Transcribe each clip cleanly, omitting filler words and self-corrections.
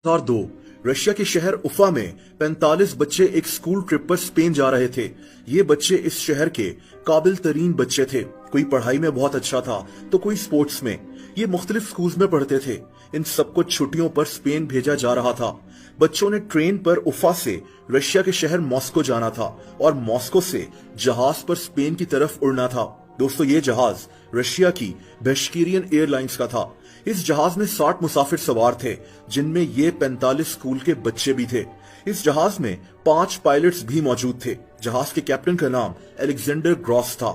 2002 Russia के शहर उफा में 45 बच्चे एक स्कूल ट्रिप पर स्पेन जा रहे थे। ये बच्चे इस शहर के काबिल तरीन बच्चे थे। कोई पढ़ाई में बहुत अच्छा था तो कोई स्पोर्ट्स में। ये मुख्तलिफ स्कूल्स में पढ़ते थे। इन सबको छुट्टियों पर स्पेन भेजा जा रहा था। बच्चों ने ट्रेन पर उफा से रशिया के शहर मॉस्को जाना था और मॉस्को से जहाज पर स्पेन की तरफ उड़ना था। दोस्तों, ये जहाज रशिया की बेशकीरियन एयरलाइंस का था। इस जहाज में 60 मुसाफिर सवार थे, जिनमें ये 45 स्कूल के बच्चे भी थे। इस जहाज में 5 पायलट्स भी मौजूद थे। जहाज के कैप्टन का नाम अलेक्जेंडर ग्रॉस था।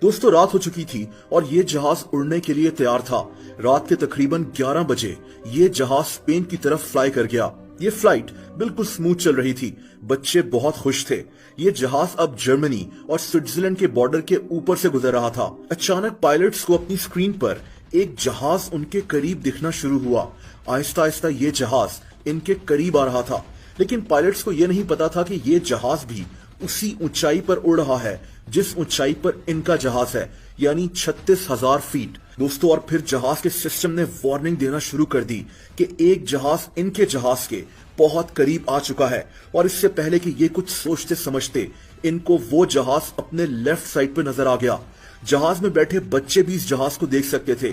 दोस्तों, रात हो चुकी थी और ये जहाज उड़ने के लिए तैयार था। रात के तकरीबन 11 बजे ये जहाज स्पेन की तरफ फ्लाई कर गया। ये फ्लाइट बिल्कुल स्मूथ चल रही थी। बच्चे बहुत खुश थे। ये जहाज अब जर्मनी और स्विट्जरलैंड के बॉर्डर के ऊपर से गुजर रहा था। अचानक पायलट्स को अपनी स्क्रीन पर एक जहाज उनके करीब दिखना शुरू हुआ। आहिस्ता आहिस्ता ये जहाज इनके करीब आ रहा था, लेकिन पायलट्स को यह नहीं पता था कि ये जहाज भी उसी ऊंचाई पर उड़ रहा है जिस ऊंचाई पर इनका जहाज है, यानी 36,000 फीट। दोस्तों, और फिर जहाज के सिस्टम ने वार्निंग देना शुरू कर दी कि एक जहाज इनके जहाज के बहुत करीब आ चुका है और इससे पहले कि ये कुछ सोचते समझते इनको वो जहाज अपने लेफ्ट साइड पर नजर आ गया। जहाज में बैठे बच्चे भी इस जहाज को देख सकते थे।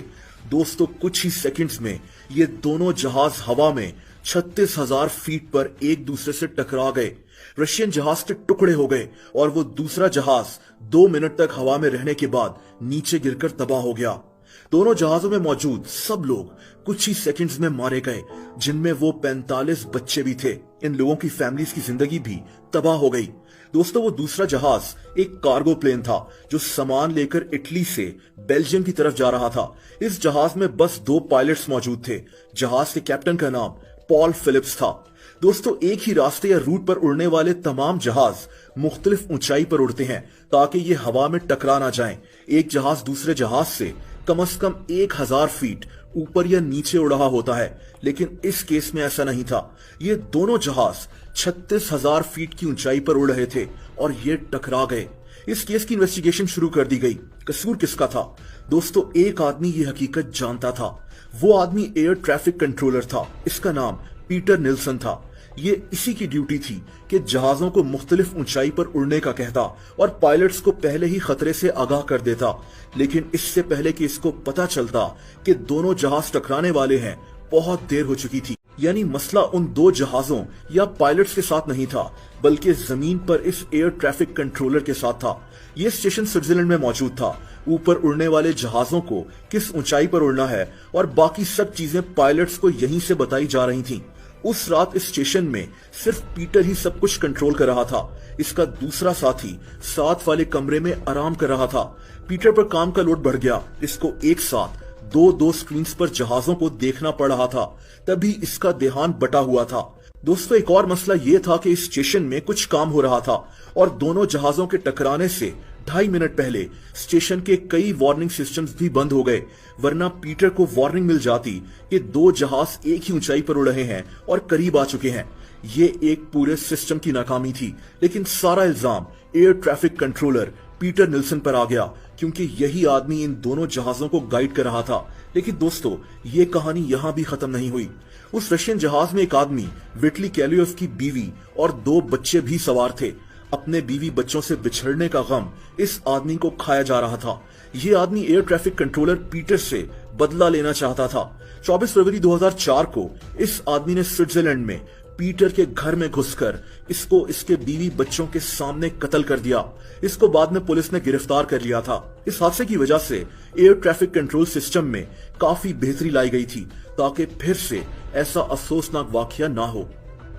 दोस्तों, कुछ ही सेकंड्स में ये दोनों जहाज हवा में 36,000 फीट पर एक दूसरे से टकरा गए। रशियन जहाज के टुकड़े हो गए और वो दूसरा जहाज 2 मिनट तक हवा में रहने के बाद नीचे गिरकर तबाह हो गया। दोनों जहाजों में मौजूद सब लोग कुछ ही सेकंड्स में मारे गए, जिनमें वो 45 बच्चे भी थे। इन लोगों की फैमिलीज की जिंदगी भी तबाह हो गई। दोस्तों, वो दूसरा जहाज एक कार्गो प्लेन था जो सामान लेकर इटली से बेल्जियम की तरफ जा रहा था। इस जहाज में बस 2 पायलट्स मौजूद थे। जहाज के कैप्टन का नाम पॉल फिलिप्स था। दोस्तों, एक ही रास्ते या रूट पर उड़ने वाले तमाम जहाज मुख्तलिफ ऊंचाई पर उड़ते हैं ताकि ये हवा में टकरा ना जाएं। एक जहाज दूसरे जहाज से कम 1000 फीट ऊपर या नीचे उड़ रहा होता है, लेकिन इस केस में ऐसा नहीं था। ये दोनों जहाज 36,000 फीट की ऊंचाई पर उड़ रहे थे और ये टकरा गए। इस केस की इन्वेस्टिगेशन शुरू कर दी गई। कसूर किसका था? दोस्तों, एक आदमी ये हकीकत जानता था। वो आदमी एयर ट्रैफिक कंट्रोलर था। इसका नाम पीटर निल्सन था। ये इसी की ड्यूटी थी कि जहाजों को मुख्तलिफ ऊंचाई पर उड़ने का कहता और पायलट्स को पहले ही खतरे से आगाह कर देता। लेकिन इससे पहले कि इसको पता चलता कि दोनों जहाज टकराने वाले हैं, बहुत देर हो चुकी थी। यानी मसला उन 2 जहाजों या पायलट्स के साथ नहीं था, बल्कि जमीन पर इस एयर ट्रैफिक कंट्रोलर के साथ था। ये स्टेशन स्विट्जरलैंड में मौजूद था। ऊपर उड़ने वाले जहाजों को किस ऊंचाई पर उड़ना है और बाकी सब चीजें पायलट्स को यहीं से बताई जा रही थीं। उस रात इस स्टेशन में सिर्फ पीटर ही सब कुछ कंट्रोल कर रहा था। इसका दूसरा साथी साथ वाले कमरे में आराम कर रहा था। पीटर पर काम का लोड बढ़ गया। इसको एक साथ 2 स्क्रीन्स पर जहाजों को देखना पड़ रहा था। तभी इसका ध्यान बटा हुआ था। दोस्तों, एक और मसला ये था कि इस स्टेशन में कुछ काम हो रहा था और दोनों जहाजों के टकराने से 2.5 मिनट पहले स्टेशन के कई वार्निंग सिस्टम्स भी बंद हो गए, वरना पीटर को वार्निंग मिल जाती कि 2 जहाज एक ही ऊंचाई पर उड़ रहे हैं और करीब आ चुके हैं। ये एक पूरे सिस्टम की नाकामी थी, लेकिन सारा इल्जाम air traffic controller Peter Nilsson पर आ गया, क्योंकि यही आदमी इन दोनों जहाजों को गाइड कर रहा था। लेकिन दोस्तों, ये कहानी यहाँ भी खत्म नहीं हुई। उस रशियन जहाज में एक आदमी विटली कैलियोफ की बीवी और 2 बच्चे भी सवार थे। अपने बीवी बच्चों से बिछड़ने का गम इस आदमी को खाया जा रहा था। ये आदमी एयर ट्रैफिक कंट्रोलर पीटर से बदला लेना चाहता था। 24 फरवरी 2004 को इस आदमी ने स्विट्जरलैंड में पीटर के घर में घुसकर इसको इसके बीवी बच्चों के सामने कत्ल कर दिया। इसको बाद में पुलिस ने गिरफ्तार कर लिया था। इस हादसे की वजह से एयर ट्रैफिक कंट्रोल सिस्टम में काफी बेहतरी लाई गई थी ताकि फिर से ऐसा अफसोसनाक वाकया ना हो।